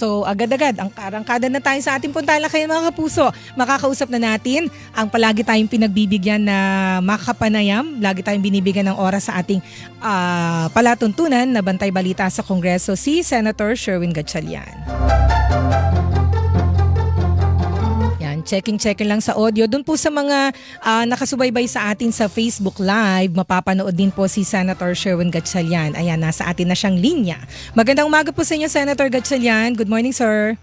So agad-agad, ang karangkada na tayo sa ating puntahan kayo mga kapuso. Makakausap na natin ang palagi tayong pinagbibigyan na makapanayam. Lagi tayong binibigyan ng oras sa ating palatuntunan na bantay balita sa Kongreso, si Senator Sherwin Gatchalian. Checking lang sa audio. Doon po sa mga nakasubaybay sa atin sa Facebook Live, mapapanood din po si Senator Sherwin Gatchalian. Ayan, nasa atin na siyang linya. Magandang umaga po sa inyo, Senator Gatchalian. Good morning, sir.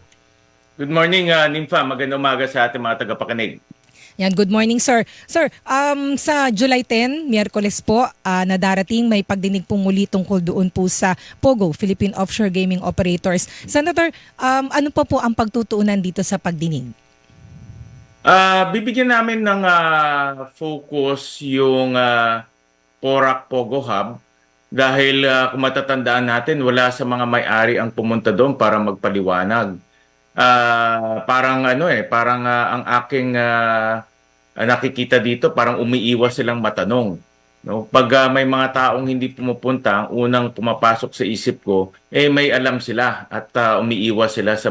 Good morning, Nympha. Magandang umaga sa ating mga tagapakinig. Yan, good morning, sir. Sir, sa July 10, Miyerkules po, na darating, may pagdinig po muli tungkol doon po sa POGO, Philippine Offshore Gaming Operators. Senator, ano pa po ang pagtutuunan dito sa pagdinig? Bibigyan namin ng focus yung PORAC POGO Hub dahil kung matatandaan natin, wala sa mga may-ari ang pumunta doon para magpaliwanag. Parang ang aking nakikita dito, parang umiiwas silang matanong. No? Pag may mga taong hindi pumupunta, ang unang pumapasok sa isip ko, may alam sila at umiiwas sila sa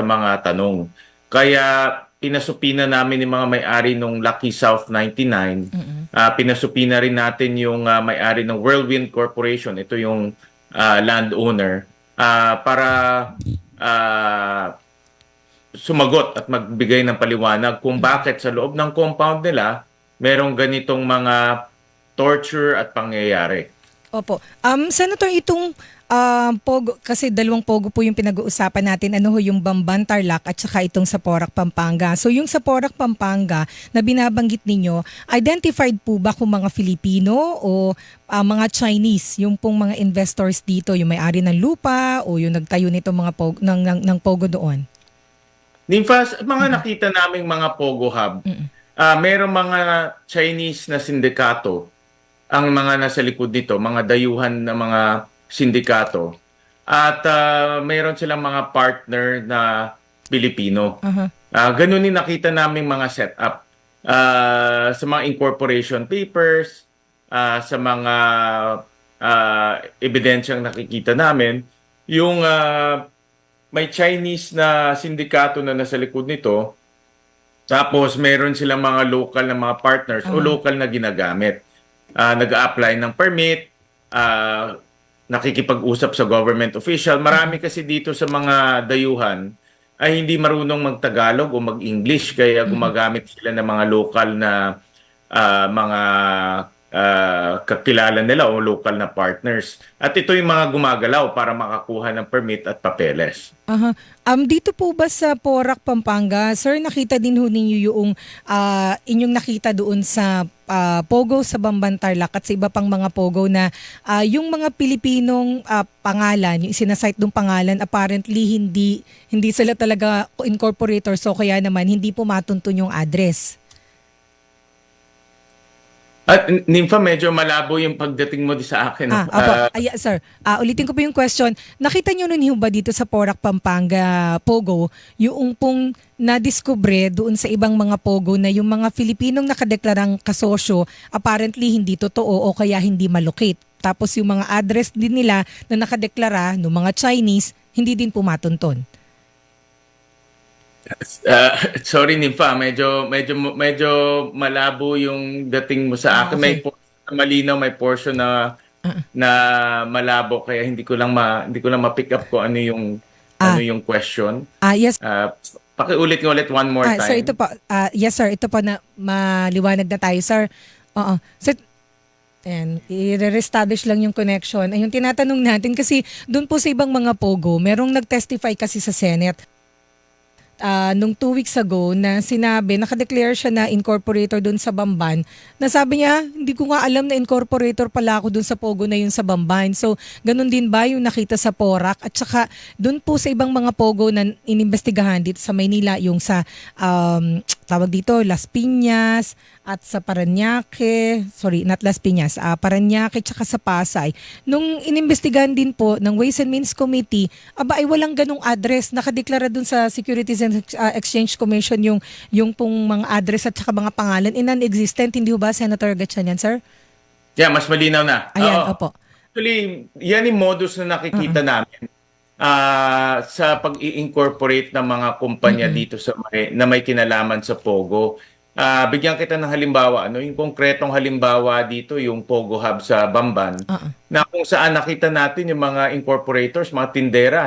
mga tanong. Kaya pinasupina namin yung mga may-ari ng Lucky South 99. Pinasupina rin natin yung may-ari ng Whirlwind Corporation. Ito yung landowner. Para sumagot at magbigay ng paliwanag kung bakit sa loob ng compound nila merong ganitong mga torture at pangyayari. Opo. Senator, itong POGO, kasi dalawang POGO po yung pinag-uusapan natin, ano ho yung Bamban Tarlac at saka itong sa Porac Pampanga. So yung sa Porac Pampanga na binabanggit ninyo, identified po ba kung mga Filipino o mga Chinese, yung pong mga investors dito, yung may-ari ng lupa o yung nagtayo nito mga ng POGO doon? Nympha, mga nakita naming mga POGO Hub, merong mga Chinese na sindikato ang mga nasa likod nito, mga dayuhan na mga sindikato. At mayroon silang mga partner na Pilipino. Ganun din nakita namin mga setup. Sa mga incorporation papers, sa mga ebidensyang nakikita namin, yung may Chinese na sindikato na nasa likod nito, tapos meron silang mga local na mga partners o local na ginagamit. Nag-a-apply ng permit, nakikipag-usap sa government official. Marami kasi dito sa mga dayuhan ay hindi marunong mag-Tagalog o mag-English, kaya gumagamit sila ng mga local na mga kakilala nila o local na partners. At ito yung mga gumagalaw para makakuha ng permit at papeles. Dito po ba sa Porac Pampanga, sir, nakita din ho ninyo yung inyong nakita doon sa POGO sa Bamban Tarlac at sa iba pang mga POGO na yung mga Pilipinong pangalan, yung sinasite ng pangalan, apparently hindi sila talaga incorporator, so kaya naman hindi po matuntun yung address. At Nympha, medyo malabo yung pagdating mo sa akin. Sir, ulitin ko po yung question. Nakita nyo nun ba dito sa Porac Pampanga POGO, yung pong nadiskubre doon sa ibang mga POGO na yung mga Filipinong nakadeklarang kasosyo, apparently hindi totoo o kaya hindi malocate. Tapos yung mga address din nila na nakadeklara ng mga Chinese, hindi din pumatunton. Sorry Nympha, medyo malabo yung dating mo sa akin. Okay. May malinaw, may portion na malabo, kaya hindi ko lang ma-pick up ko ano yung question. Yes. Pakiulit nga ulit one more time. Sir, ito po. Yes sir, ito po na maliwanag na tayo, sir. Oo. Sir, and i-reestablish lang yung connection. Ay, yung tinatanong natin kasi doon po sa ibang mga POGO, merong nag-testify kasi sa Senate nung 2 weeks ago na sinabi, nakadeclare siya na incorporator doon sa Bamban, na sabi niya, hindi ko nga alam na incorporator pala ako doon sa POGO na yun sa Bamban. So, ganun din ba yung nakita sa Porac? At saka, doon po sa ibang mga POGO na inimbestigahan dito sa Maynila, yung sa, tawag dito, Las Piñas, at sa Parañaque, sorry, not Las Piñas, Parañaque, tsaka sa Pasay. Nung inimbestigahan din po ng Ways and Means Committee, ay walang ganung address. Nakadeklara dun sa Securities and Exchange Commission yung pong mga address at saka mga pangalan. Non-existent, hindi ba, Senator Gatchalian, sir? Yeah, mas malinaw na. Ayan, opo. Actually, yan yung modus na nakikita namin. sa pag-i-incorporate ng mga kumpanya Mm-mm. dito na may kinalaman sa Pogo. Bigyan kita ng halimbawa, ano, yung konkretong halimbawa dito, yung Pogo Hub sa Bamban, Oo. na kung saan nakita natin yung mga incorporators, mga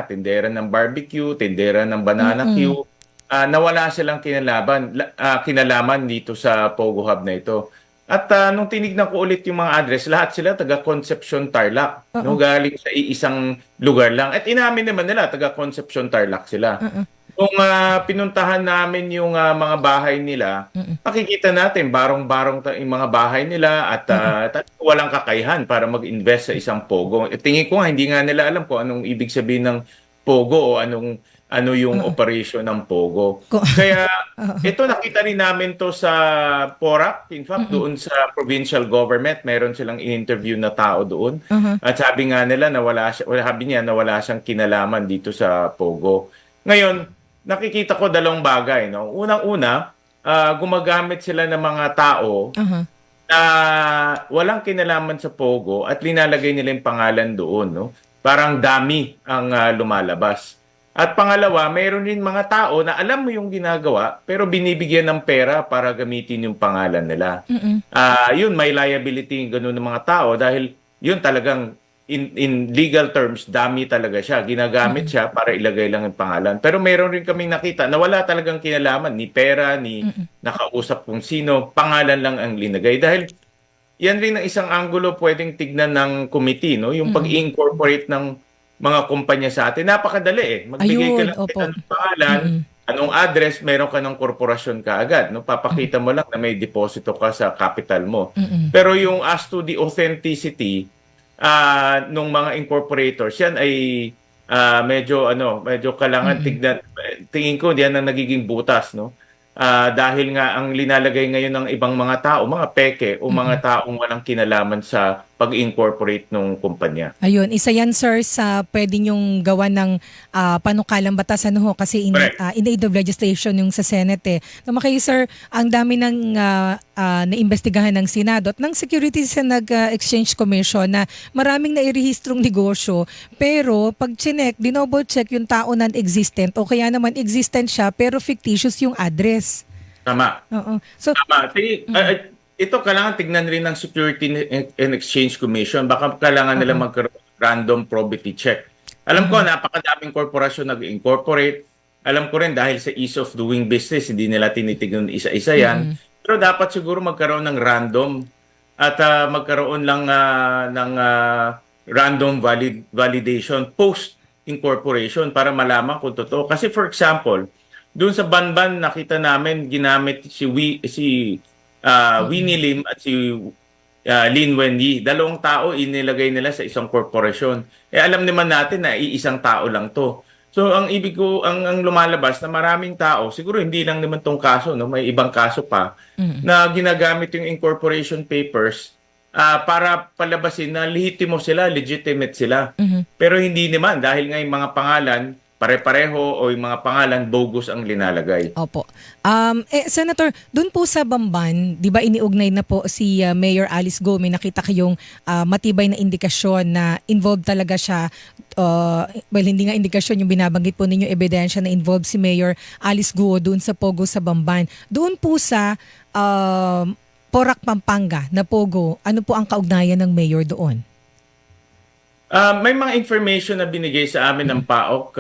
tindera ng barbecue, tindera ng banana Mm-mm. Q, na wala silang kinalaman dito sa Pogo Hub na ito. At nung tinignan ko ulit yung mga address, lahat sila taga Concepcion Tarlac, no, Oo. galing sa iisang lugar lang. At inamin naman nila taga Concepcion Tarlac sila. Oo. Nung pinuntahan namin yung mga bahay nila, Mm-mm. makikita natin barong-barong yung mga bahay nila at Mm-mm. walang kakayahan para mag-invest sa isang Pogo. Tingin ko nga hindi nga nila alam kung anong ibig sabihin ng Pogo o ano yung Oo. operation ng Pogo. Ko- Kaya Oo. ito nakita rin namin to sa PORAC. In fact, Mm-mm. doon sa provincial government, meron silang in-interview na tao doon. Aha. At sabi nga nila na sabi niya na wala siyang kinalaman dito sa Pogo. Ngayon, nakikita ko dalawang bagay, no? Unang-una, gumagamit sila ng mga tao Aha. na walang kinalaman sa Pogo at linalagay nila yung pangalan doon, no? Parang dummy ang lumalabas. At pangalawa, mayroon din mga tao na alam mo yung ginagawa pero binibigyan ng pera para gamitin yung pangalan nila. Mm-mm. Yun, may liability yung ganun ng mga tao dahil yun talagang in legal terms, dummy talaga siya. Ginagamit Mm-mm. siya para ilagay lang yung pangalan. Pero mayroon rin kaming nakita na wala talagang kinalaman, ni pera, ni Mm-mm. nakausap kung sino, pangalan lang ang linagay. Dahil yan rin ang isang anggulo pwedeng tignan ng committee, no? Yung Mm-mm. pag-incorporate ng mga kumpanya sa atin. Napakadali eh. Magbigay ka Ayun, lang opo. ng pangalan, Mm-mm. anong address, meron ka ng korporasyon kaagad, no? Mm-mm. Papakita mo lang na may deposito ka sa capital mo. Mm-mm. Pero yung as to the authenticity nung mga incorporators, yan ay medyo kailangan Mm-mm. tignan. Tingin ko diyan ang nagiging butas, no? Dahil nga ang linalagay ngayon ng ibang mga tao, mga peke o mga Mm-mm. taong walang kinalaman sa pag-incorporate ng kumpanya. Ayun, isa yan sir sa pwede nyong gawa ng panukalang batas ano ho kasi Correct. in aid of legislation yung sa Senate eh. Tama kayo sir, ang dami ng naimbestigahan ng Senado at ng Securities and Exchange Commission na maraming nairehistrong negosyo pero pag chinek, dinoble check yung tao non-existent o kaya naman existent siya pero fictitious yung address. Tama. Oo. So, Tama. Ito kailangan tignan rin ng and Exchange Commission. Baka kailangan nila oo. magkaroon ng random probity check. Alam ko, napakadaming korporasyon nag-incorporate. Alam ko rin dahil sa ease of doing business, hindi nila tinitignan isa-isa yan. Mm-mm. Pero dapat siguro magkaroon ng random at magkaroon lang ng random validation post-incorporation para malaman kung totoo. Kasi for example, doon sa Banban, nakita namin ginamit Mm-mm. Winnie Lim at si Lin Wenyi. Dalawang tao inilagay nila sa isang korporasyon. Alam naman natin na iisang tao lang to. So ang ibig ko, ang lumalabas na maraming tao, siguro hindi lang naman tong kaso, no? May ibang kaso pa Mm-mm. na ginagamit yung incorporation papers para palabasin na lehitimo sila, legitimate sila. Mhm. Pero hindi naman dahil nga yung mga pangalan pare-pareho o yung mga pangalan bogus ang linalagay. Opo. Senator, dun po sa Bamban, di ba iniugnay na po si Mayor Alice Go, may nakita kayong matibay na indikasyon na involved talaga siya, well hindi nga indikasyon yung binabanggit po ninyo ebidensya na involved si Mayor Alice Go dun sa Pogo sa Bamban. Doon po sa Porac, Pampanga na Pogo, ano po ang kaugnayan ng Mayor doon? May mga information na binigay sa amin ng PAOK,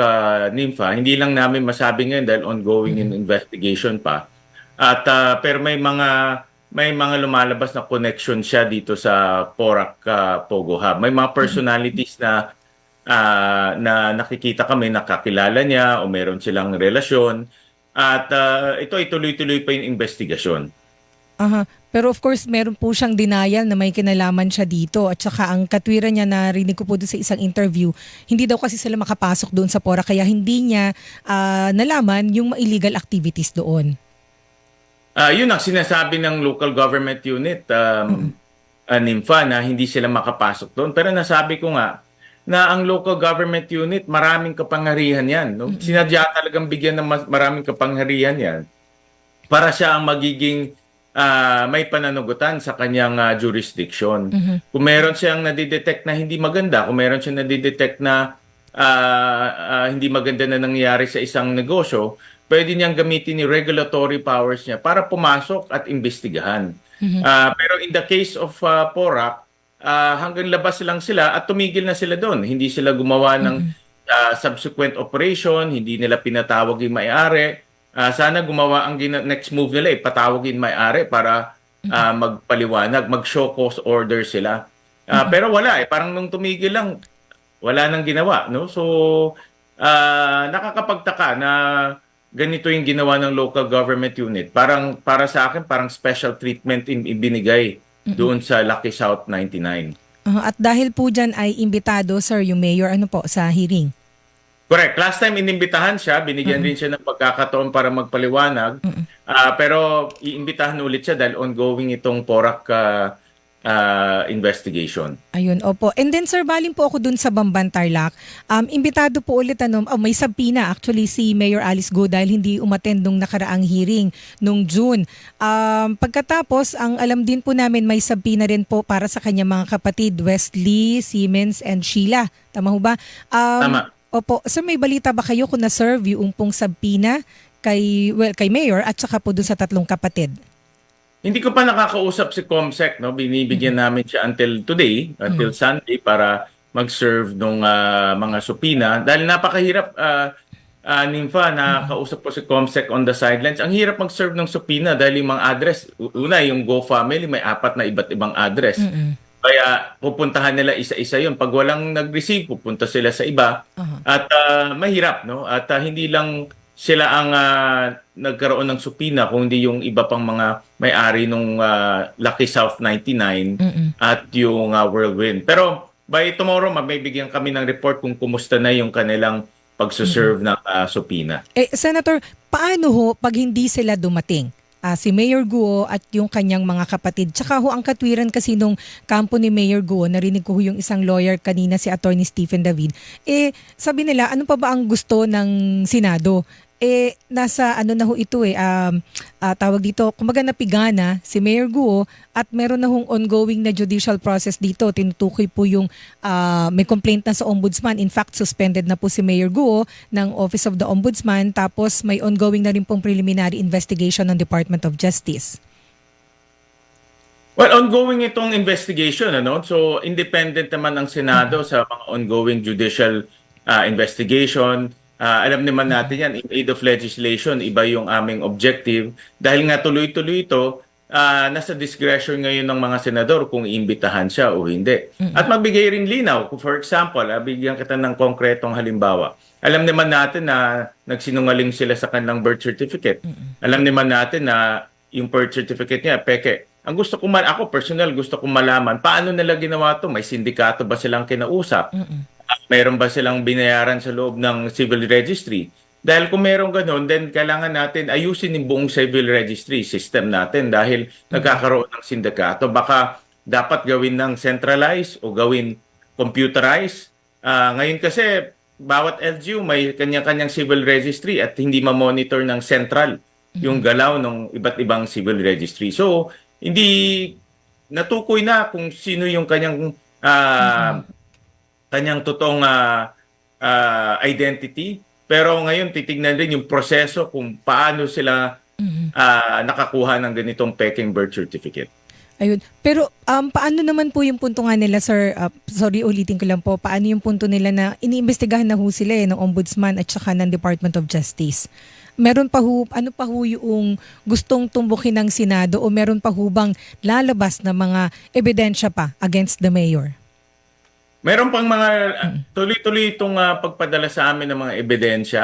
NIMFA. Hindi lang namin masabi ngayon dahil ongoing in investigation pa. At pero may mga lumalabas na connection siya dito sa Porac Pogo Hub. May mga personalities na nakikita kami, nakakilala niya o meron silang relasyon. At ito ay tuloy-tuloy pa yung investigasyon. Aha. Pero of course, meron po siyang denial na may kinalaman siya dito. At saka ang katwiran niya, narinig ko po doon sa isang interview, hindi daw kasi sila makapasok doon sa Pora kaya hindi niya nalaman yung illegal activities doon. Yun ang sinasabi ng local government unit, NIMFA, na hindi sila makapasok doon. Pero nasabi ko nga na ang local government unit, maraming kapangyarihan yan. No? Sinadya talagang bigyan ng maraming kapangyarihan yan para siya ang magiging may pananagutan sa kanyang jurisdiction. Kung meron siyang nadidetect na hindi maganda, kung meron siyang nadidetect na hindi maganda na nangyayari sa isang negosyo, pwede niyang gamitin yung regulatory powers niya para pumasok at imbestigahan. Pero in the case of PORAC, hanggang labas lang sila at tumigil na sila doon. Hindi sila gumawa ng subsequent operation, hindi nila pinatawag yung may-ari. Sana gumawa ang next move nila, ipatawag yung may-ari para magpaliwanag, mag-show cause order sila. Pero wala parang nung tumigil lang, wala nang ginawa, no? So, nakakapagtaka na ganito yung ginawa ng local government unit. Parang para sa akin, parang special treatment ibinigay doon sa Lucky South 99. At dahil po dyan ay imbitado, sir, yung mayor, ano po, sa hearing? Correct. Last time inimbitahan siya, binigyan rin siya ng pagkakataon para magpaliwanag. Pero iimbitahan ulit siya dahil ongoing itong PORAC investigation. Ayun, opo. And then, sir, baling po ako dun sa Bamban Tarlac. Imbitado po ulit, may sabina actually si Mayor Alice Go dahil hindi umattend nung nakaraang hearing nung June. Pagkatapos, ang alam din po namin, may sabina rin po para sa kanya mga kapatid, Wesley, Siemens, and Sheila. Tama ho ba? Tama. Opo. Sir, may balita ba kayo kung na-serve yung pong sabina kay Mayor at saka po dun sa tatlong kapatid? Hindi ko pa nakakausap si Comsec, no? Binibigyan namin siya until today, until Sunday para mag-serve ng mga supina. Dahil napakahirap, Nympha, nakakausap ko si Comsec on the sidelines. Ang hirap mag-serve ng supina dahil yung mga address, una yung Go Family, may 4 na iba't ibang address. Kaya pupuntahan nila isa-isa yun. Pag walang nag-receive, pupunta sila sa iba. At mahirap, no? At hindi lang sila ang nagkaroon ng supina, kundi yung iba pang mga may-ari nung Lucky South 99 at yung Whirlwind. Pero by tomorrow, mabibigyan kami ng report kung kumusta na yung kanilang pagsuserve ng supina. Senator, paano ho pag hindi sila dumating? Si Mayor Guo at yung kanyang mga kapatid. Tsaka ho ang katwiran kasi nung kampo ni Mayor Guo, narinig ko ho yung isang lawyer kanina, si Attorney Stephen David, sabi nila, ano pa ba ang gusto ng Senado? Nasa ano na ho ito tawag dito, kumbaga napigana si Mayor Guo at meron na hong ongoing na judicial process dito. Tinutukoy po yung may complaint na sa Ombudsman. In fact, suspended na po si Mayor Guo ng Office of the Ombudsman, tapos may ongoing na rin pong preliminary investigation ng Department of Justice. Well, ongoing itong investigation, ano? So, independent naman ang Senado sa mga ongoing judicial investigation. Alam naman natin yan, in aid of legislation, iba yung aming objective. Dahil nga tuloy-tuloy ito, nasa discretion ngayon ng mga senador kung iimbitahan siya o hindi. At magbigay rin linaw. For example, bigyan kita ng konkretong halimbawa. Alam naman natin na nagsinungaling sila sa kanilang birth certificate. Alam naman natin na yung birth certificate niya, peke. Ang gusto ko ako personal, gusto kong malaman, paano nila ginawa to? May sindikato ba silang kinausap? Meron ba silang binayaran sa loob ng civil registry? Dahil kung meron ganun, then kailangan natin ayusin yung buong civil registry system natin dahil nagkakaroon ng sindikato. Baka dapat gawin ng centralized o gawin computerized. Ngayon kasi, bawat LGU may kanya-kanyang civil registry at hindi ma-monitor ng central yung galaw ng iba't ibang civil registry. So, hindi natukoy na kung sino yung kanyang totoong identity. Pero ngayon titignan din yung proseso kung paano sila nakakuha ng ganitong peking birth certificate. Ayun. Pero paano naman po yung punto nga nila, sir? Sorry, ulitin ko lang po. Paano yung punto nila na iniimbestigahan na ho sila ng Ombudsman at saka ng Department of Justice? Meron pa ho, ano pa ho yung gustong tumbukin ng Senado o meron pa ho bang lalabas na mga ebidensya pa against the mayor? Meron pang mga tuloy-tuloy itong pagpadala sa amin ng mga ebidensya.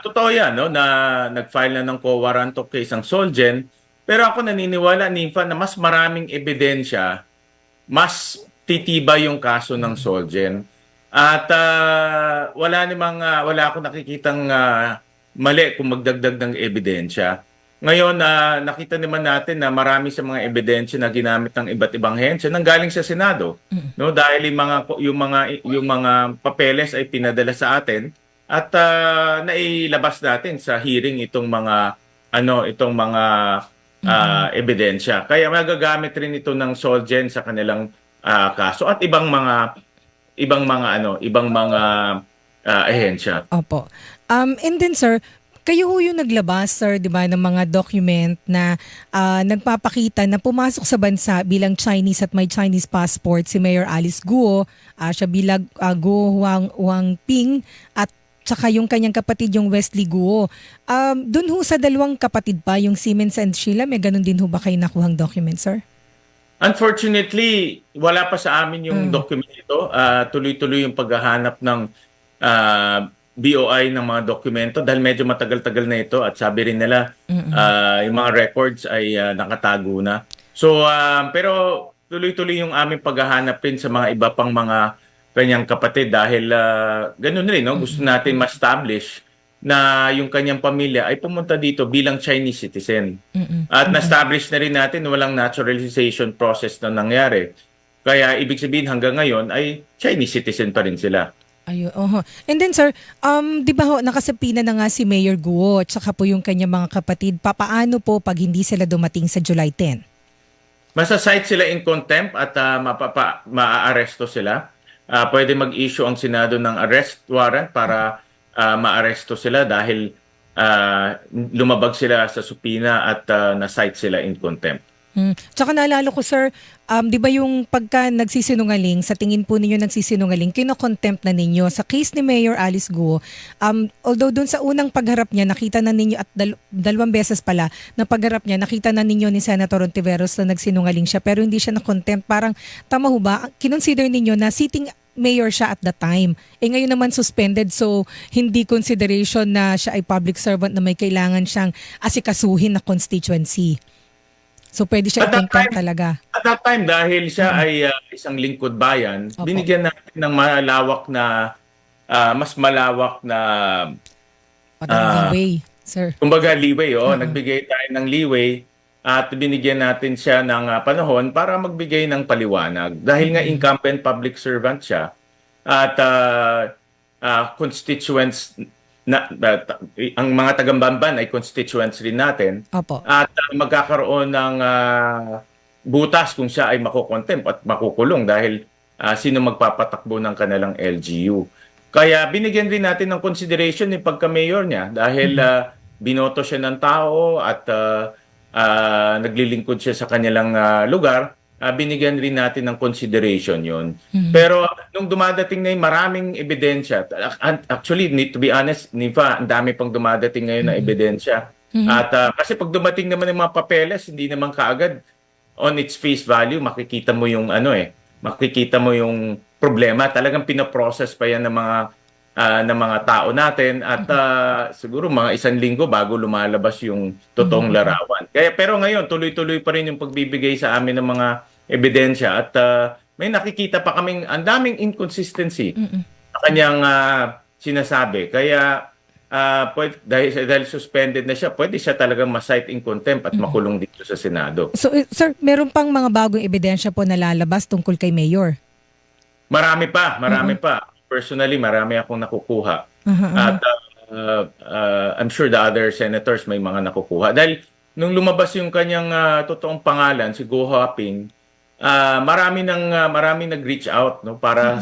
Totoo yan, no, na nag-file na ng co-warrant of case ang Solgen. Pero ako naniniwala, Nympha, na mas maraming ebidensya, mas titiba yung kaso ng Solgen. At wala akong nakikitang mali kung magdagdag ng ebidensya. Ngayon, nakita naman natin na marami sa mga ebidensya na ginamit ng iba't ibang hensya nanggaling sa Senado, no, dahil yung mga papeles ay pinadala sa atin at nailabas natin sa hearing itong mga ebidensya. Kaya magagamit rin ito ng Solgen sa kanilang kaso at ibang mga ahensya. Opo. And then sir, kayo ho yung naglabas, sir, di ba, ng mga document na nagpapakita na pumasok sa bansa bilang Chinese at may Chinese passport si Mayor Alice Guo, siya bilang Guo Huangping at tsaka yung kanyang kapatid yung Wesley Guo. Doon ho sa dalawang kapatid pa, yung Siemens and Sheila, may ganun din ho ba kayo nakuhang document, sir? Unfortunately, wala pa sa amin yung document ito. Tuloy-tuloy yung paghahanap ng BOI ng mga dokumento dahil medyo matagal-tagal na ito at sabi rin nila yung mga records ay nakatago na. So, pero tuloy-tuloy yung aming paghahanap rin sa mga iba pang mga kanyang kapatid dahil ganun rin, no? Gusto natin ma-establish na yung kanyang pamilya ay pumunta dito bilang Chinese citizen. At na-establish na rin natin na walang naturalization process na nangyari. Kaya ibig sabihin hanggang ngayon ay Chinese citizen pa rin sila. Ayun, oho. And then sir, di ba ho, nakasapina na nga si Mayor Guo at saka po yung kanyang mga kapatid. Papaano po pag hindi sila dumating sa July 10? Masasite sila in contempt at maaaresto sila. Pwede mag-issue ang Senado ng arrest warrant para maaresto sila dahil lumabag sila sa supina at na-cite sila in contempt. Tsaka naalala ko sir, di ba yung pagka nagsisinungaling, sa tingin po ninyo nagsisinungaling, kino-contempt na ninyo. Sa case ni Mayor Alice Guo, although dun sa unang pagharap niya, nakita na ninyo at dalawang beses pala na pagharap niya, nakita na ninyo ni Senator Ontiveros na nagsinungaling siya pero hindi siya na-contempt. Parang tama ho ba? Kinonsider ninyo na sitting mayor siya at the time. Ngayon naman suspended so hindi consideration na siya ay public servant na may kailangan siyang asikasuhin na constituency. So pwede siya i-contempt talaga. At that time, dahil siya ay isang lingkod bayan, Opo. binigyan natin ng mas malawak na, Parang leeway, sir. kumbaga leeway. Nagbigay tayo ng leeway at binigyan natin siya ng panahon para magbigay ng paliwanag. Dahil nga incumbent public servant siya at constituents ang mga taga-Bamban ay constituents rin natin. Opo. At magkakaroon ng butas kung siya ay makukontempt at makukulong dahil sino magpapatakbo ng kanilang LGU. Kaya binigyan rin natin ng consideration yung pagka-mayor niya dahil binoto siya ng tao at naglilingkod siya sa kanilang lugar. Binigyan rin natin ng consideration yon. Pero nung dumadating na yung maraming ebidensya, actually, to be honest, Nifa, ang dami pang dumadating ngayon na ebidensya. At kasi pag dumating naman yung mga papeles, hindi naman kaagad on its face value, makikita mo yung makikita mo yung problema. Talagang pinoprocess pa yan ng mga tao natin at siguro mga 1 linggo bago lumalabas yung totoong larawan. Pero ngayon, tuloy-tuloy pa rin yung pagbibigay sa amin ng mga ebidensya at may nakikita pa kaming ang daming inconsistency sa kanyang sinasabi. Kaya dahil suspended na siya, pwede siya talagang ma-cite in contempt at makulong dito sa Senado. So sir, meron pang mga bagong ebidensya po na lalabas tungkol kay Mayor? Marami pa. Personally, marami akong nakukuha. At I'm sure the other senators may mga nakukuha. Dahil nung lumabas yung kanyang totoong pangalan, si Guo Huaping, marami nag-reach out no para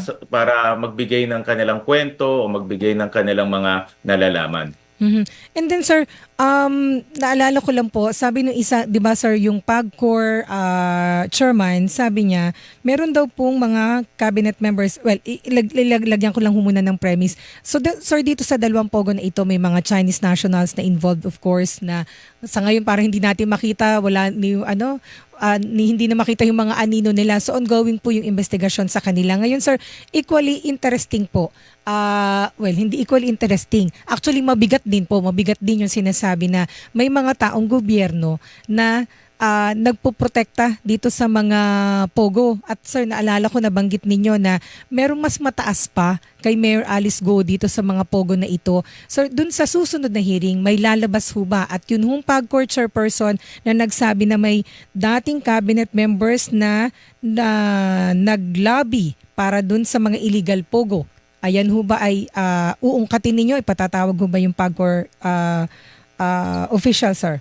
magbigay ng kanilang kwento o magbigay ng kanilang mga nalalaman. And then sir, naalala ko lang po, sabi nung isa, 'di ba sir, yung PAGCOR chairman, sabi niya, meron daw pong mga cabinet members, well, lagyan ko lang muna ng premise. So sir, dito sa dalawang pogo na ito, may mga Chinese nationals na involved of course na sa ngayon parang hindi natin makita, wala hindi na makita yung mga anino nila. So ongoing po yung investigasyon sa kanila. Ngayon sir, equally interesting po. Well, hindi equally interesting. Actually, mabigat din yung sinasabi na may mga taong gobyerno na nagpoprotekta dito sa mga pogo. At sir, naalala ko, nabanggit ninyo na merong mas mataas pa kay Mayor Alice Guo dito sa mga pogo na ito. Sir, dun sa susunod na hearing, may lalabas ho ba? At yun hong PAGCOR chairperson na nagsabi na may dating cabinet members na naglobby para dun sa mga illegal pogo. Ayan ho ba ay uungkatin ninyo? Ipatatawag ho ba yung PAGCOR official, sir?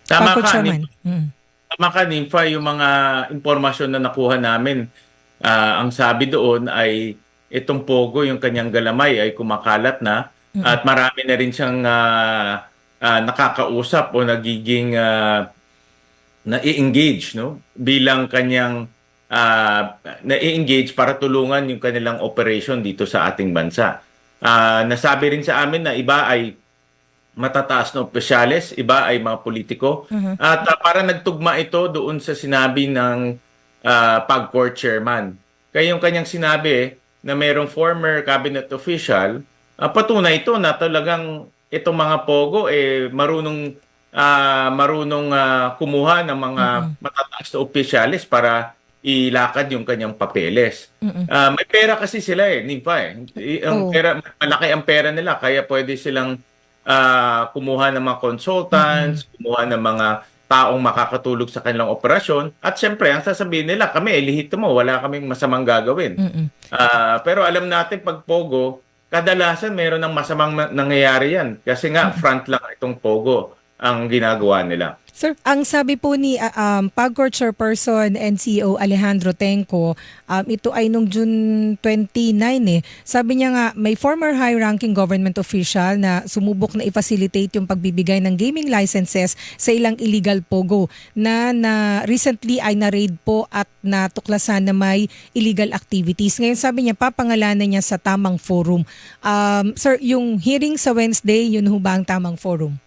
Tama PAGCOR ka, chairman. Tama ka, Nympha, yung mga impormasyon na nakuha namin, ang sabi doon ay itong Pogo, yung kanyang galamay ay kumakalat na at marami na rin siyang nakakausap o nagiging na-engage, no, bilang kanyang na-engage para tulungan yung kanilang operation dito sa ating bansa. Nasabi rin sa amin na iba ay matataas na opisyales, iba ay mga politiko. At para nagtugma ito doon sa sinabi ng PAGCOR chairman. Kaya yung kanyang sinabi na mayroong former cabinet official, patunay ito na talagang itong mga pogo marunong kumuha ng mga matataas na opisyalis para ilakad yung kanyang papeles. May pera kasi sila Nipa Ang Oh. pera, malaki ang pera nila kaya pwede silang kumuha ng mga consultants, kumuha ng mga taong makakatulog sa kanilang operasyon. At syempre, ang sasabihin nila, kami, lihito mo, wala kaming masamang gagawin. Pero alam natin, pag Pogo, kadalasan meron ng masamang nangyayari yan. Kasi nga, front lang itong Pogo ang ginagawa nila. Sir, ang sabi po ni PAGCOR Chairperson and CEO Alejandro Tenco, ito ay nung June 29 Sabi niya nga may former high-ranking government official na sumubok na i-facilitate yung pagbibigay ng gaming licenses sa ilang illegal pogo na recently ay na-raid po at natuklasan na may illegal activities. Ngayon sabi niya papangalanan niya sa tamang forum. Sir, yung hearing sa Wednesday, yun ho ba ang tamang forum?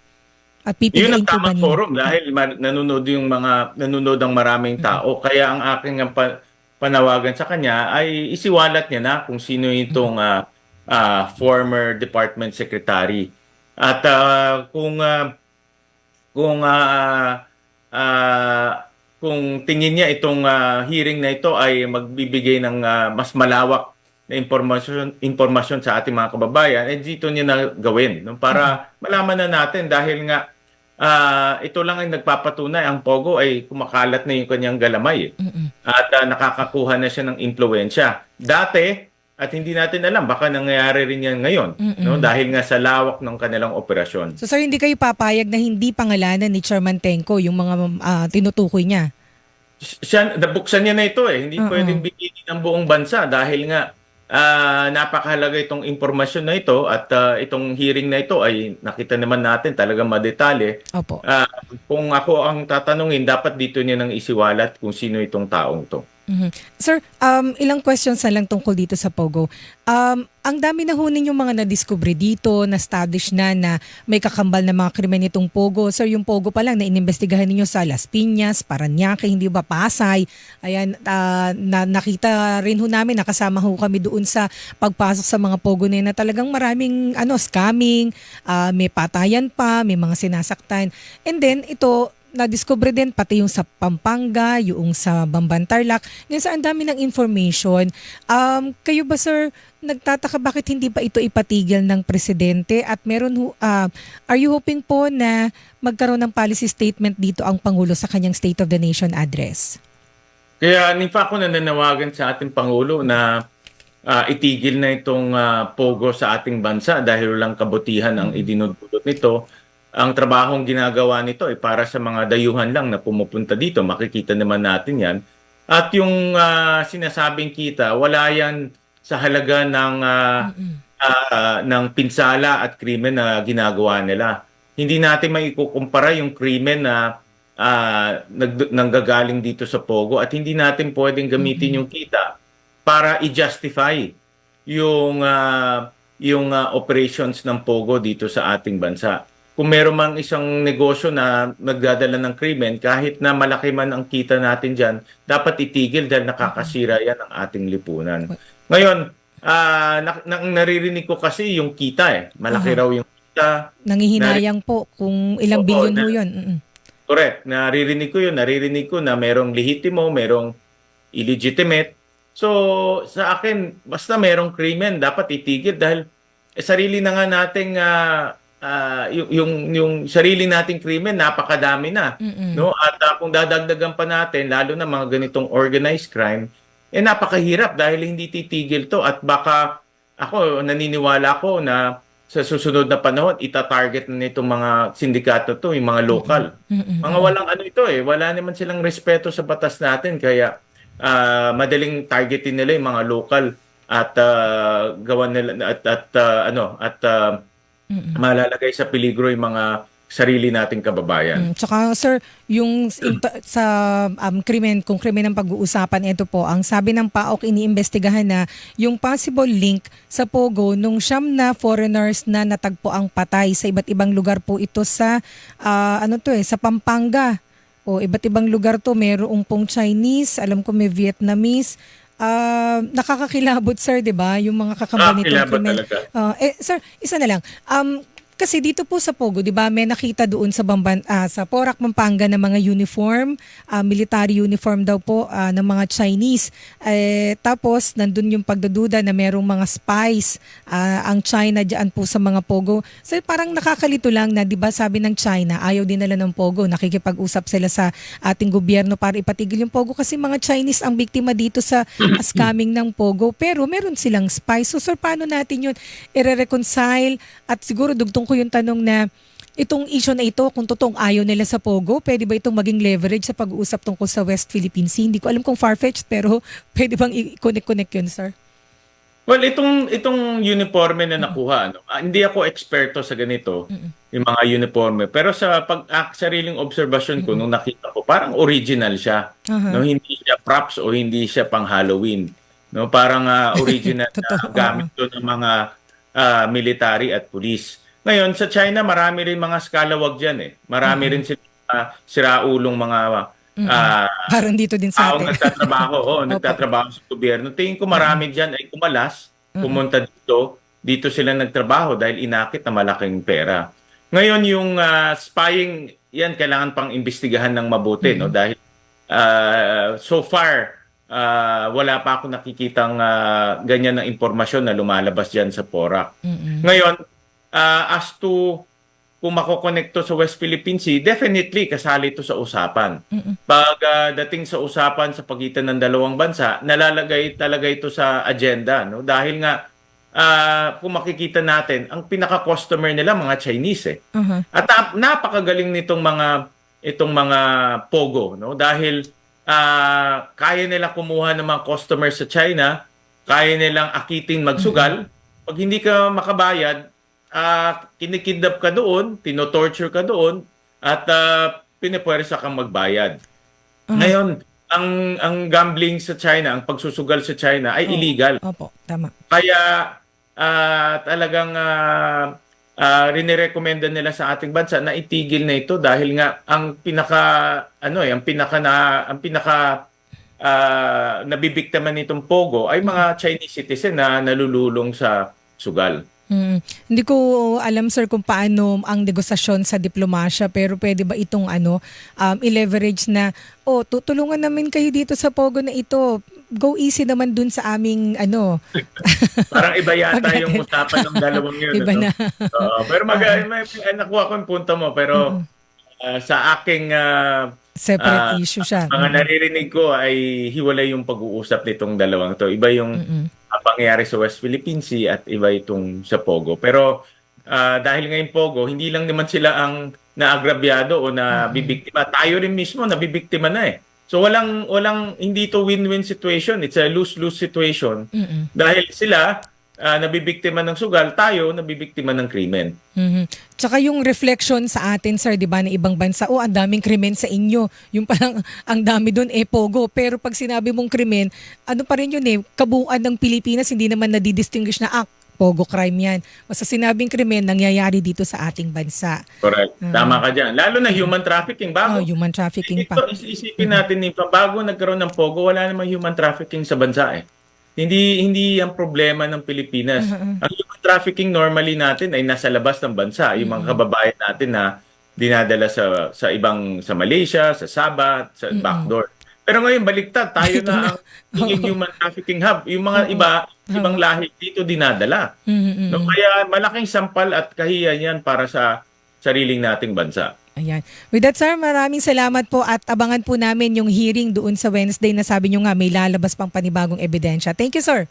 At Yun ang pipiliin po ba tamang niyo? forum dahil nanonood ang maraming tao. Kaya ang aking panawagan sa kanya ay isiwalat niya na kung sino itong former department secretary. At kung kung tingin niya itong hearing na ito ay magbibigay ng mas malawak na impormasyon sa ating mga kababayan, dito niya na gawin, no? Para malaman na natin dahil nga ito lang ay nagpapatunay ang Pogo ay kumakalat na yung kanyang galamay at nakakakuha na siya ng impluwensya. Dati, at hindi natin alam, baka nangyayari rin yan ngayon, no? Dahil nga sa lawak ng kanilang operasyon. So sir, hindi kayo papayag na hindi pangalanan ni Chairman Tenco yung mga tinutukoy niya? Nabuksan niya na ito Hindi pwedeng bigyan ng buong bansa dahil nga napakahalaga itong impormasyon na ito at itong hearing na ito ay nakita naman natin talagang madetalye. Opo. Kung ako ang tatanungin, dapat dito niya nang isiwalat kung sino itong taong ito. Sir, ilang questions na lang tungkol dito sa Pogo. Ang dami na ho ninyong mga nadiskubre dito, na-establish na may kakambal na mga krimen itong Pogo. Sir, yung Pogo pa lang na inimbestigahan ninyo sa Las Piñas, Parañaque, hindi ba Pasay? Ayan, nakita rin ho namin, nakasama ho kami doon sa pagpasok sa mga Pogo na yun na talagang maraming scamming, may patayan pa, may mga sinasaktan. And then, ito, na-discover din pati yung sa Pampanga, yung sa Bamban Tarlac. Ngayon sa ang dami ng information, kayo ba sir, nagtataka bakit hindi pa ito ipatigil ng presidente at are you hoping po na magkaroon ng policy statement dito ang Pangulo sa kanyang State of the Nation address? Kaya nipa ako nananawagan sa ating Pangulo na itigil na itong Pogo sa ating bansa dahil walang kabutihan ang idinudulot nito. Ang trabahong ginagawa nito ay para sa mga dayuhan lang na pumupunta dito. Makikita naman natin yan. At yung sinasabing kita, wala yan sa halaga ng pinsala at krimen na ginagawa nila. Hindi natin maikukumpara yung krimen na nanggagaling dito sa Pogo at hindi natin pwedeng gamitin yung kita para i-justify yung operations ng Pogo dito sa ating bansa. Kung meron mang isang negosyo na nagdadala ng krimen, kahit na malaki man ang kita natin dyan, dapat itigil dahil nakakasira yan ang ating lipunan. Ngayon, naririnig ko kasi yung kita malaki raw yung kita. Nangihinayang po kung ilang bilyon ho yun. Correct. Naririnig ko na merong lehitimo, merong illegitimate. So, sa akin, basta merong krimen, dapat itigil dahil sarili na nga nating yung sarili nating krimen napakadami na, no? At kung dadagdagan pa natin lalo na mga ganitong organized crime, napakahirap dahil hindi titigil to at baka naniniwala ko na sa susunod na panahon ita-target na nitong mga sindikato to, yung mga local. Mga walang wala naman silang respeto sa batas natin kaya madaling targetin nila yung mga local at gawan nila at malalagay sa peligro yung mga sarili nating kababayan. Tsaka sir, yung sa krimen, kung krimen ang pag-uusapan, ito po, ang sabi ng PAOK, iniimbestigahan na yung possible link sa Pogo nung 9 na foreigners na natagpo ang patay sa iba't ibang lugar po ito sa sa Pampanga. O iba't ibang lugar to, mayroong pong Chinese, alam ko may Vietnamese. Nakakakilabot sir, 'di ba? Yung mga kakambal nitong Kilabot krimen. talaga. Sir, isa na lang. Kasi dito po sa Pogo, 'di ba, may nakita doon sa sa Porac, Pampanga na mga uniform, military uniform daw po ng mga Chinese. Tapos nandun yung pagdududa na merong mga spies ang China diyan po sa mga Pogo. So parang nakakalito lang na 'di ba, sabi ng China, ayaw din nila ng Pogo, nakikipag-usap sila sa ating gobyerno para ipatigil yung Pogo kasi mga Chinese ang biktima dito sa scamming ng Pogo. Pero meron silang spies. So sir, paano natin yun i-reconcile? At siguro dugtong ko yung tanong na itong issue na ito, kung totoong ayaw nila sa Pogo, pwede ba itong maging leverage sa pag-uusap tungkol sa West Philippine Sea? Hindi ko alam kung far-fetched, pero pwede bang i-connect yun, sir? Well, itong uniforme na nakuha, hindi ako eksperto sa ganito, yung mga uniforme. Pero sa sariling obserbasyon ko, nung nakita ko, parang original siya. No, hindi siya props o hindi siya pang Halloween. No, parang original na gamit doon ng mga military at police. Ngayon, sa China, marami rin mga scalawag dyan eh. Marami rin sila siraulong mga Parang dito din sa taong atin. nagtatrabaho sa gobyerno. Tingin ko marami dyan ay kumalas, pumunta dito. Dito sila nagtrabaho dahil inakit na malaking pera. Ngayon, yung spying, yan kailangan pang imbestigahan ng mabuti. No? Dahil so far, wala pa ako nakikitang ganyan na impormasyon na lumalabas dyan sa Porac. Ngayon, as to kung makokonekto sa West Philippine Sea, definitely kasali ito sa usapan. Pag dating sa usapan sa pagitan ng dalawang bansa, nalalagay talaga ito sa agenda. No? Dahil nga, kung makikita natin, ang pinaka-customer nila mga Chinese. At napakagaling nitong mga Pogo. No? Dahil kaya nila kumuha ng mga customers sa China, kaya nilang akiting magsugal. Pag hindi ka makabayad, kinikidnap ka doon, tinotorture ka doon, at pinipwersa kang magbayad. Ngayon, ang gambling sa China, ang pagsusugal sa China ay illegal. Opo, tama. Kaya talagang rinirekomenda nila sa ating bansa na itigil na ito dahil nga ang pinaka nabibiktima nitong Pogo ay mga Chinese citizen na nalululong sa sugal. Hindi ko alam sir kung paano ang negosasyon sa diplomasya, pero pwede ba itong i-leverage na tutulungan namin kayo dito sa Pogo na ito, go easy naman dun sa aming Parang iba yata yung usapan ng dalawang yun. Iba na. Pero may nakuha ko yung punto mo, pero sa aking separate issue siya. mga naririnig ko ay hiwalay yung pag-uusap nitong dalawang to. Iba yung pangyayari sa West Philippine Sea at iba itong sa Pogo. Pero dahil ngayon Pogo, hindi lang naman sila ang naagrabyado o nabibiktima. Tayo rin mismo nabibiktima na eh. So hindi to win-win situation. It's a lose-lose situation. Dahil sila nabibiktima ng sugal, tayo nabibiktima ng krimen. Tsaka yung reflection sa atin, sir, di ba, na ibang bansa, ang daming krimen sa inyo. Yung parang, ang dami doon, Pogo. Pero pag sinabi mong krimen, ano pa rin yun kabuuan ng Pilipinas, hindi naman nadidistinguish na, Pogo crime yan. Basta sinabing krimen, nangyayari dito sa ating bansa. Correct. Tama ka dyan. Lalo na human trafficking. Human trafficking pa. Isipin natin, bago nagkaroon ng Pogo, wala namang human trafficking sa bansa eh. Hindi ang problema ng Pilipinas. Ang human trafficking normally natin ay nasa labas ng bansa. Yung mga kababayan natin na dinadala sa sa Malaysia, sa Sabah, sa backdoor. Pero ngayon baliktad, tayo na ang human trafficking hub. Yung mga ibang lahi dito dinadala. No, kaya malaking sampal at kahiyan yan para sa sariling nating bansa. Ayan. With that, sir, maraming salamat po at abangan po namin yung hearing doon sa Wednesday na sabi nyo nga may lalabas pang panibagong ebidensya. Thank you, sir.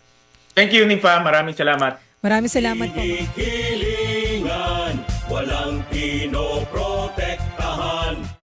Thank you, Nifa. Maraming salamat. Maraming salamat po. Kilingan, walang